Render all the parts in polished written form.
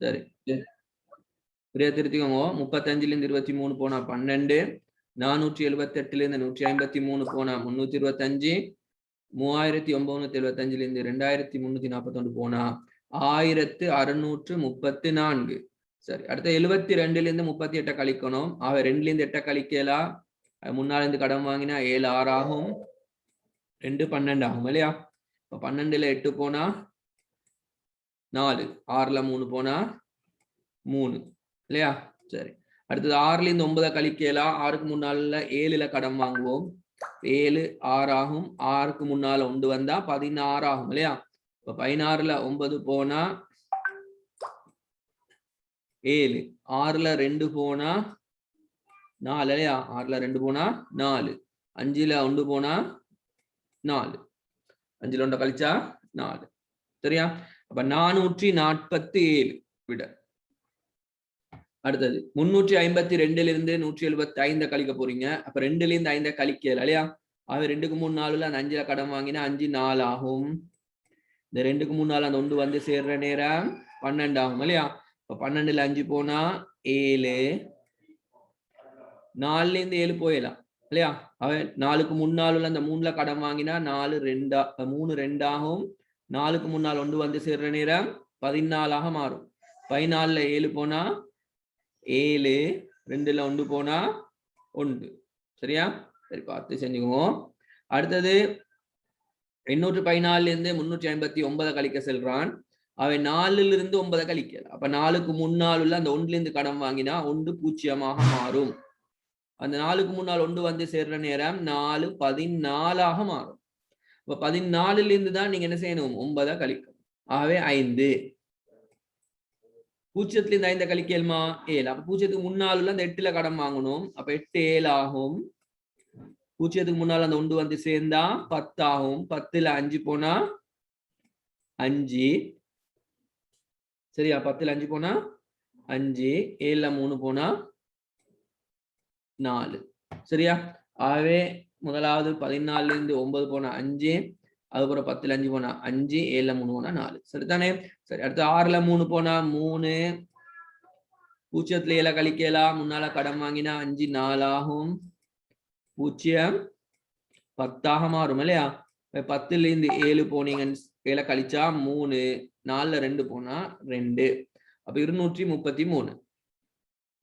சரி புரிய திருத்திக்கோங்க. 35ல இருந்து 23 போனா 12, 478ல இருந்து 153 போனா 325, 3975ல இருந்து 2341 போனா 1634. சரி அடுத்த 72ல இருந்து 38 கழிக்கணும். ஆக 2ல இருந்து 8 கழிக்கலாம். முன்னால இருந்து கடன் வாங்கினா 7 6 ஆகும், 2 12 ஆகும் இல்லையா? இப்ப 12ல 8 போனா 4, 6ல 3 போனா 3 இல்லையா? சரி அடுத்தது 6ல இருந்து 9 கழிக்கலாம். 6க்கு முன்னால 7ல கடன் வாங்குவோம். 7 6 ஆகும், 6க்கு முன்னால 1 வந்தா 16 ஆகும் இல்லையா? இப்ப 16ல 9 போனா 7, 6ல 2 போனா 4 இல்லையா? 6ல 2 போனா 4, 5ல 1 போனா 4, 5ல 1 கழிச்சா 4 சரியா? அப்ப 447 விட. அடுத்தது 352ல இருந்து 175 கழிக்க போறீங்க. அப்ப 2ல இருந்து 5 கழிக்கல இல்லையா? ஆக 2க்கு 3 4ல அந்த 5ல கடன் வாங்கினா 5 4 ஆகும். இந்த 2க்கு 3 4 அந்த 1 வந்து சேர்ற நேரம் 12 ஆகும் இல்லையா? இப்ப 12ல 5 போனா 7, 4ல இருந்து 7 போயிடலாம் இல்லையா? அவ 4க்கு முன்னால அந்த 3ல கடன் வாங்கினா 4 2 3 2 ஆகும். 4க்கு முன்னால் 1 வந்து சேர்ற நேரம் 14 ஆக மாறும். 14ல 7 போனா 7, 2ல 1 போனா 1 சரியா? சரி பார்த்து செஞ்சுக்குவோம். அடுத்தது 814ல இருந்து 359 கழிக்க செல்றான். அவன் 4ல இருந்து 9 கழிக்கல. அப்ப 4க்கு முன்னால் உள்ள அந்த 1ல இருந்து கடன் வாங்கினா 1 பூஜ்ஜியமாக மாறும். அந்த 4க்கு முன்னால் 1 வந்து சேர்ற நேரம் 4 14 ஆக மாறும். இப்ப 14ல இருந்து தான் நீங்க என்ன செய்யணும்? 9 கழிக்கணும். ஆகவே 5. பூஜ்ஜியத்துல இருந்து 5 கழிக்கலுமா? 7. அப்ப பூஜ்ஜியத்துக்கு முன்னால் உள்ள அந்த 8ல கடன் வாங்கணும். அப்ப 8 7 ஆகும். பூஜ்ஜியத்துக்கு முன்னால் அந்த 1 வந்து சேர்ந்தா 10 ஆகும். 10ல 5 போனா 5 சரியா? 10ல 5 போனா 5, 7ல 3 போனா 4 சரியா? ஆகவே முதலாவது 14ல இருந்து 9 போனா 5, அதுக்கப்புறம் 10ல 5 போனா 5, 7ல 3 போனா 4 சரிதானே? சரி அடுத்து 6ல 3 போனா 3, பூஜ்ஜியத்துல 7 கழிக்கலாம். முன்னால கடன் வாங்கினா 5 4 ஆகும். 0 10 மாறும் இல்லையா? 10ல இருந்து 7 போனீங்க 7 கழிச்சா 3, 4ல 2 போனா 2, அப்ப 233.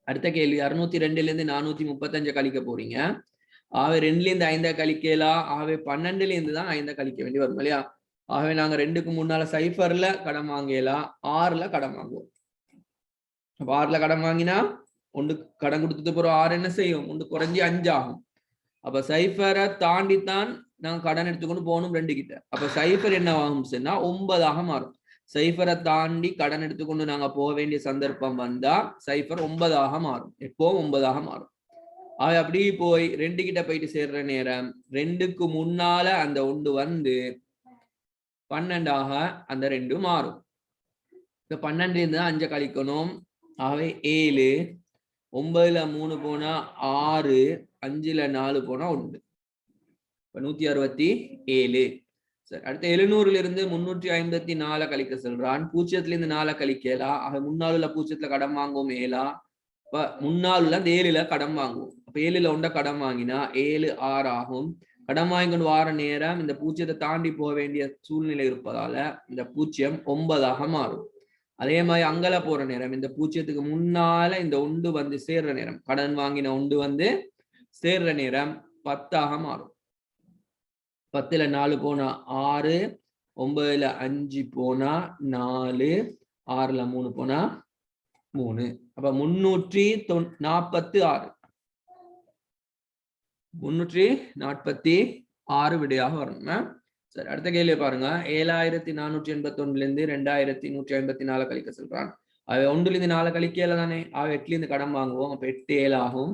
அடுத்த கேள்வி 602ல இருந்து 435 கழிக்க போறீங்க. ஆகவே 2ல இருந்து 5 கழிக்கலாம். ஆகவே 12ல இருந்து தான் 5 கழிக்க வேண்டி வரும் இல்லையா? ஆகவே நாங்க 2க்கு முன்னால சைஃபர்ல கடன் வாங்கலாம், 6ல கடன் வாங்குவோம். அப்ப 6ல கடன் வாங்கினா 1 கடன் கொடுத்தது பிறகு 6 என்ன செய்யும்? 1 குறைஞ்சி 5 ஆகும். அப்ப சைஃபரை தாண்டித்தான் நாங்க கடன் எடுத்துக்கொண்டு போகணும் 2 கிட்ட. அப்ப சைஃபர் என்ன ஆகும் சொன்னா 9 ஆக மாறும். சைஃபரை தாண்டி கடன் எடுத்துக்கொண்டு நாங்க போக வேண்டிய சந்தர்ப்பம் வந்தா சைஃபர் 9 ஆக மாறும். எப்பவும் 9 ஆக மாறும். ஆக அப்படி போய் 2 கிட்ட போயிட்டு சேர்ற நேரம் 2க்கு முன்னால அந்த 1 வந்து 12 ஆக அந்த 2 மாறும். இப்ப 12ல இருந்து 5 கழிக்கணும். ஆகவே 7, 9ல 3 போனா 6, 5ல 4 போனா 1. இப்ப 167. சரி அடுத்த 700ல இருந்து 354 கழிக்க சொல்றான். பூஜ்ஜியத்துல இருந்து 4 கழிக்கலாம். ஆக முன்னாள் உள்ள பூஜ்ஜியத்துல கடன் வாங்குவோம் 7. இப்ப முன்னாள் உள்ள அந்த 7ல கடன் வாங்குவோம். அப்ப 7ல 1 கடன் வாங்கினா 7 6 ஆகும். கடன் வாங்கி கொண்டு வார நேரம் இந்த பூஜ்ஜியத்தை தாண்டி போக வேண்டிய சூழ்நிலை இருப்பதால இந்த பூஜ்ஜியம் 9 ஆக மாறும். அதே மாதிரி அங்கல போற நேரம் இந்த பூஜ்ஜியத்துக்கு முன்னால இந்த 1 வந்து சேர்ற நேரம் கடன் வாங்கின 1 வந்து சேர்ற நேரம் 10 ஆக மாறும். 10ல 4 போனா 6, 9ல 5 போனா 4, 6ல 3 போனா 3. அப்ப 346. 346 விடையாக வரணும். சரி அடுத்த கேள்வி பாருங்க. 7481ல இருந்து 2154 கழிக்க சொல்றான். அவ 1ல இருந்து 4 கழிக்கல தானே? அவ 8ல இருந்து கடன் வாங்குவோம். அப்ப 8 7 ஆகும்.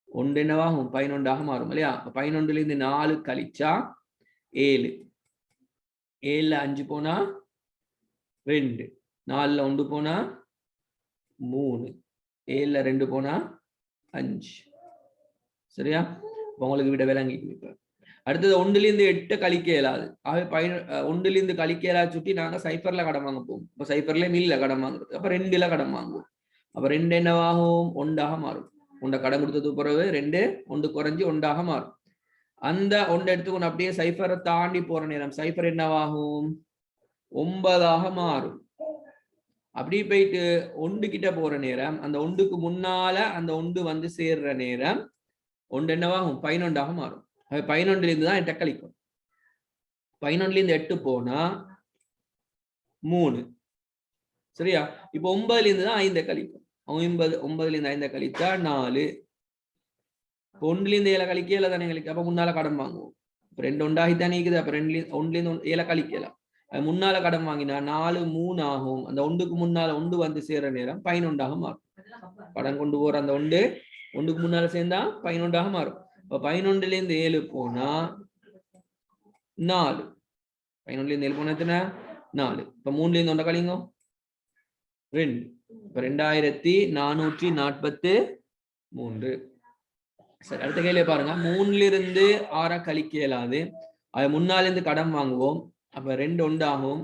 1 என்னவாகும்? 11 ஆக மாறும் இல்லையா? 11ல இருந்து 4 கழிச்சா 7, 7ல 5 போனா 2, 4ல 1 போனா 3, 7ல 2 போனா 5 சரியா? உங்களுக்கு விட விளங்கிட்டு. அடுத்தது 1லிருந்து 8 கழிக்க இயலாது. ஆகவே 1லிருந்து கழிக்க இயலாது சுட்டி நாங்க சைஃபர்ல கடன் வாங்க போவோம். இப்போ சைஃபர்ல இல்ல கடன் வாங்குறது. அப்ப 2ல கடன் வாங்குவோம். அப்ப 2 என்னவாகும்? 1ஆக மாறும். 1 கடன் கொடுத்ததுக்கு பிறகு 2 1 குறைஞ்சி 1ஆக மாறும். அந்த 1 எடுத்துக்கொண்டு அப்படியே சைஃபரை தாண்டி போற நேரம் சைஃபர் என்னவாகும்? 9ஆக மாறும். அப்படி போயிட்டு 1 கிட்ட போற நேரம் அந்த 1க்கு முன்னால அந்த 1 வந்து சேர்ற நேரம் 1 என்னவாகும்? 11ஆக மாறும். 11லிருந்து தான் 8 கழிக்கும். 11லிருந்து 8 போனா 3. சரியா? இப்போ 9லிருந்து தான் 5 கழிக்கும். 9லிருந்து 5 கழித்தா 4. 1லிருந்து 7 கழிக்க 7 தானே கழிக்க. அப்ப முன்னால கடன் வாங்குவோம். இப்ப 2 உண்டாகித்தானே இருக்குது. அப்ப 1லிருந்து 7 கழிக்கலாம். அது முன்னால கடன் வாங்கினா 4 3 ஆகும். அந்த 1க்கு முன்னால 1 வந்து சேர்ற நேரம் 11ஆக மாறும். கடன் கொண்டு போற அந்த 1க்கு முன்னால சேர்ந்தா 11ஆக மாறும். இப்ப 11லிருந்து 7 போனா 4. 11லிருந்து 7 போனா எத்தனை? 4. இப்ப 3லிருந்து 1 கழிங்க 2. இப்ப 2443. சரி, அடுத்த கேள்வியை பாருங்க. 3லிருந்து 6 கழிக்க இயலாது. அது முன்னாலிருந்து கடன் வாங்குவோம். அப்ப 2 1 ஆகும்.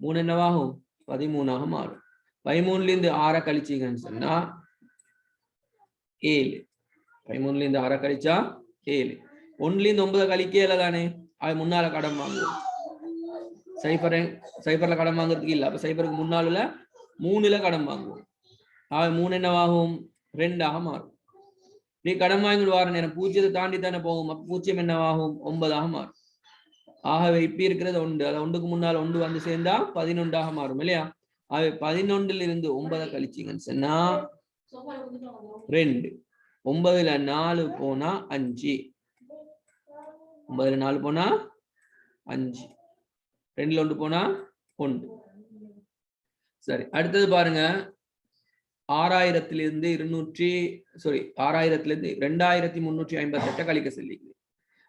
3 என்னவாகும்? 13ஆக மாறும். 13லிருந்து 6 கழிச்சீங்கன்னு சொன்னா 7. 13லிருந்து 6 கழிச்சா 7. 1லிருந்து 9 கழிக்க இயலாதானே. அது முன்னால கடன் வாங்குவோம். சைபர்ல கடன் வாங்குறதுக்கு இல்ல. அப்ப சைபருக்கு முன்னால 3ல கடன் வாங்குவோம். 3 என்னவாகும்? 2ஆக மாறும். நீ கடன் வாங்கி வார நேரம் 0 தாண்டி தானே போகும். அப்ப 0 என்னவாகும்? 9ஆக மாறும். ஆகவே இப்ப இருக்கிறது 1. அது 1க்கு முன்னால் 1 வந்து சேர்ந்தா 11ஆக மாறும் இல்லையா? ஆகவே 11லிருந்து 9 கழிச்சீங்கன்னு சொன்னா 2. 9ல 4 போனா 5. 9ல 4 போனா 5. 2ல 1 போனா 1. சரி, அடுத்தது பாருங்க. 6000லிருந்து 2358 கழிக்க சொல்லிக்குது.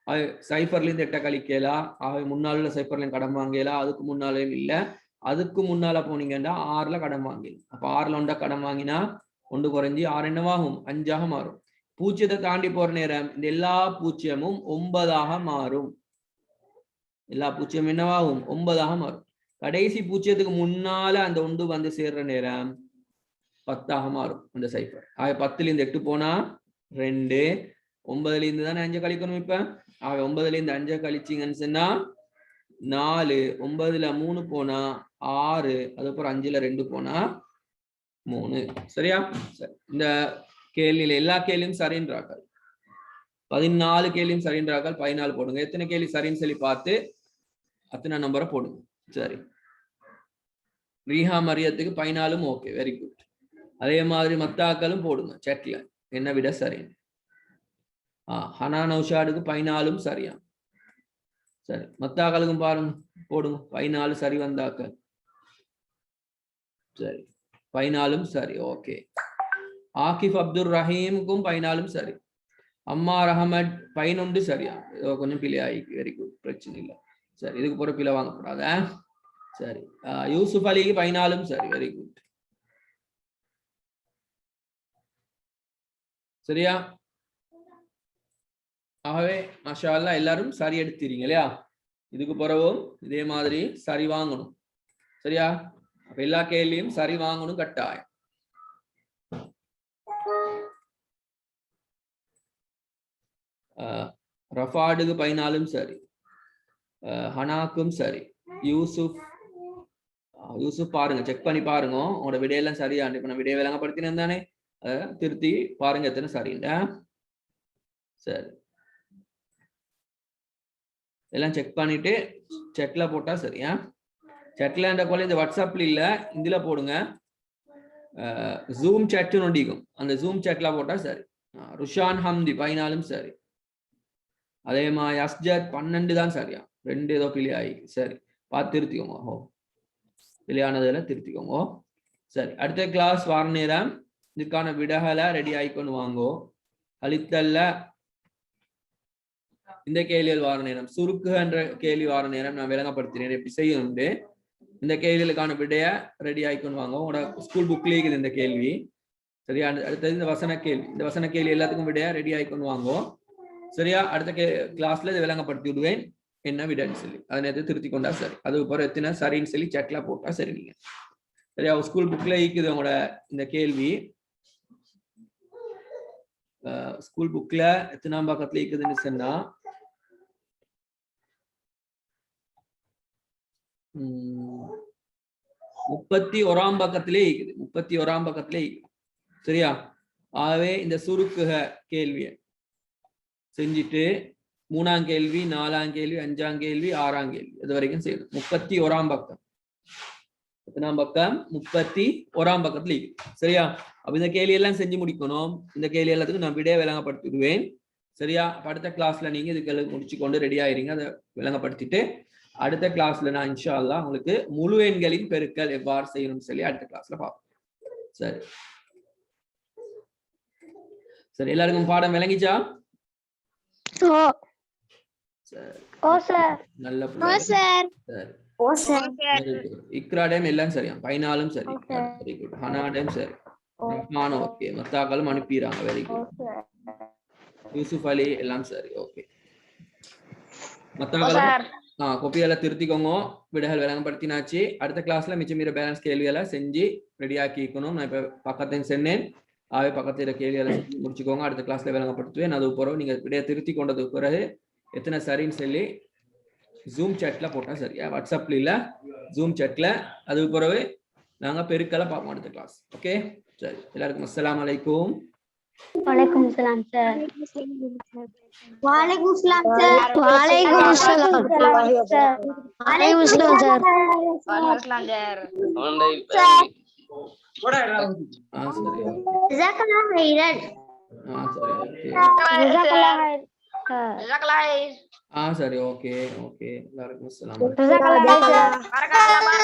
அது சைபர்லேருந்து 8 கழிக்கலாம். ஆகவே முன்னால உள்ள சைபர்லையும் கடன் வாங்கலாம். அதுக்கு முன்னாலேயும் இல்ல. அதுக்கு முன்னால போனீங்கன்னா 6ல கடன் வாங்கலாம். அப்ப 6ல 1 கடன் வாங்கினா 1 குறைஞ்சி 6 என்னவாகும்? 5ஆக மாறும். 0 தாண்டி போற நேரம் இந்த எல்லா 0ம் 9ஆக மாறும். எல்லா 0ம் என்னவாகும்? 9ஆக மாறும். கடைசி 0க்கு முன்னால அந்த 1 வந்து சேர்ற நேரம் 10ஆக மாறும் அந்த சைபர். ஆக 10லிருந்து 8 போனா 2. 9லிருந்து தானே 5 கழிக்கணும். இப்ப ஆக 9லிருந்து 5 கழிச்சீங்கன்னு சொன்னா 4. 9ல 3 போனா 6. அதுக்கப்புறம் 5ல 2 போனா 3. சரியா? சரி, இந்த கேள்வியில எல்லா கேள்வியும் சரின்றார்கள். 14 கேள்வியும் சரின்றார்கள். 14 போடுங்க. எத்தனை கேள்வி சரின்னு சொல்லி பார்த்து அத்தனை நம்பரை போடுங்க. சரி, ரீஹா மரியத்துக்கு 14 ஓகே, வெரி குட். அதே மாதிரி மத்தாக்களும் போடுங்க செக்ல என்ன விட சரி. ஹனா நௌஷாடுக்கு 14 சரியா. சரி, மத்தாக்களுக்கும் பாருங்க போடுங்க. 14 சரி வந்தாக்கள். சரி, 14 சரி, ஓகே. ஆகிப் அப்துல் ரஹீமுக்கும் 14 சரி. அம்மார் அகமட் 11 சரியா. கொஞ்சம் பிழை ஆயிக்கு, வெரி குட், பிரச்சனை இல்லை. சரி, இதுக்கு போற பிழை வாங்கக்கூடாத. சரி, யூசுப் அலிக்கு 14 சரி, வெரி குட். சரியா? ஆகவே மாஷா அல்லாஹ் எல்லாரும் சரி எடுத்தீங்க இல்லையா? இதுக்கு பிறகும் இதே மாதிரி சரி வாங்கணும். சரியா? அப்ப எல்லா கேள்வியும் சரி வாங்கணும் கட்டாயம். ரஃபாடுக்கு 14 சரி. ஹனாக்கும் சரி. யூசுப் பாருங்க, செக் பண்ணி பாருங்க உங்களோட விடையெல்லாம் சரியாண்டு. இப்ப நான் விடைய விளங்கப்படுத்தினேன் தானே, திருத்தி பாருங்க எத்தனை சரிண்டா. சரி, எல்லாம் செக் பண்ணிட்டு செக்ல போட்டா சரியா. செக்ல போல இந்த வாட்ஸ்அப்ல இல்ல, இதுல போடுங்க. ஜூம் சேட் நொடிக்கும், அந்த ஜூம் சேட்ல போட்டா சரி. ருஷான் ஹம்தி 14 சரி. அதே மாதிரி அஸ்ஜத் 12 தான் சரியா. 2 ஏதோ பிழை ஆயிருக்கு. சரி, பார்த்து திருத்திக்கோங்க. பிழையானதுல திருத்திக்கோங்க. சரி, அடுத்த கிளாஸ் வார நேரம் இதுக்கான விடைகளை ரெடி ஆயிக்கொண்டு வாங்கோ. கழித்தல்ல இந்த கேள்விகள் வார நேரம் சுருக்குன்ற கேள்வி வார நேரம் நான் விளங்கப்படுத்தினேன் எப்படி செய்யணும். இந்த கேள்விகளுக்கான விடைய ரெடி ஆயிக்கொண்டு வாங்க. உங்களோட ஸ்கூல் புக்லேயே இருக்குது இந்த கேள்வி. சரியா? அடுத்தது இந்த வசன கேள்வி. இந்த வசன கேள்வி எல்லாத்துக்கும் விடைய ரெடி ஆயிக்கொண்டு வாங்க. சரியா? அடுத்த கிளாஸ்ல இதை விளங்கப்படுத்தி விடுவேன் என்ன விடன்னு சொல்லி அதை நேரத்தை திருத்தி கொண்டா சரி. அதுக்கப்புறம் எத்தனை சரின்னு சொல்லி செக்ல போட்டா சரி. நீங்க சரியா? ஸ்கூல் புக்ல இருக்குது உங்களோட இந்த கேள்வி. ஸ்கூல் புக்ல எத்தனாம் பக்கத்துல இருக்குதுன்னு சொன்னா 31ஆம் பக்கத்திலே இருக்குது. 31ஆம் பக்கத்திலே இருக்குது. சரியா? ஆகவே இந்த சுருக்குக கேள்வியை செஞ்சுட்டு 3ஆம் கேள்வி 4ஆம் கேள்வி 5ஆம் கேள்வி 6ஆம் கேள்வி இது வரைக்கும் செய்யணும். 31ஆம் பக்கம். எத்தனாம் பக்கம்? 31ஆம் பக்கத்துல இருக்கு. சரியா? அப்ப இந்த கேள்வி எல்லாம் செஞ்சு முடிக்கணும். இந்த கேள்வி எல்லாத்துக்கும் நான் விடையை விளங்கப்படுத்திடுவேன். சரியா? அடுத்த கிளாஸ்ல நீங்க இதுக்கு முடிச்சு கொண்டு ரெடி ஆயிருங்க. அதை விளங்கப்படுத்திட்டு அடுத்த கிளாஸ்ல நான் இன்ஷா அல்லாஹ் உங்களுக்கு முழு எண்களின் பெருக்கல் எவ்வாறு செய்யணும்னு சொல்லி அடுத்த கிளாஸ்ல பார்ப்போம். சரி சரி, எல்லாருக்கும் பாடம் விளங்கிச்சா? நல்ல இக்ராடையும் எல்லாம் சரியா, பைனாலும் சரி, வெரி குட். ஹனாடையும் சரி, ஓகே. மத்தாக்களும் அனுப்பிடுறாங்க, வெரி குட். யூசுப் அலி எல்லாம் சரி, ஓகே. மத்தாக்களும் கொப்பியெல்லாம் திருத்திக்கோங்க. விடைகள் விளங்கப்படுத்தினாச்சு. அடுத்த கிளாஸ்ல மிச்சம் மீற பேலன்ஸ் கேள்வியெல்லாம் செஞ்சு ரெடியாக்கி இருக்கணும். நான் இப்ப பக்கத்தையும் சொன்னேன். ஆகவே பக்கத்துல கேள்வியெல்லாம் செஞ்சு முடிச்சுக்கோங்க. அடுத்த கிளாஸ்ல விளங்கப்படுத்துவேன். அது பிறகு நீங்க விடைய திருத்தி கொண்டதுக்கு பிறகு எத்தனை சரின்னு சொல்லி ஜூம் சாட்ல போட்டா சரியா? வாட்ஸ்அப்ல இல்ல, ஜூம் சாட்ல. அதுக்கு பிறகு நாங்க பெருக்கெல்லாம் பார்ப்போம் அடுத்த கிளாஸ். ஓகே, சரி. எல்லாருக்கும் அஸ்ஸலாமு அலைக்கும். வலைக்கும் சலாம் சார். வலைக்கும் சலாம் சார். வலைக்கும் சலாம் சார். வலைக்கும் சலாம் சார். வலைக்கும் சலாம் சார். சரி. ஜஸாக்கல்லாஹ் கைரன். சரி, ஓகே. ஜஸாக்கல்லாஹ் கைர். ஜஸாக்கல்லாஹ் கைர். சரி, ஓகே ஓகே. எல்லாருக்கும் அஸ்ஸலாம். ஜஸாக்கல்லாஹ் சார். பரக்கல்லாஹ்.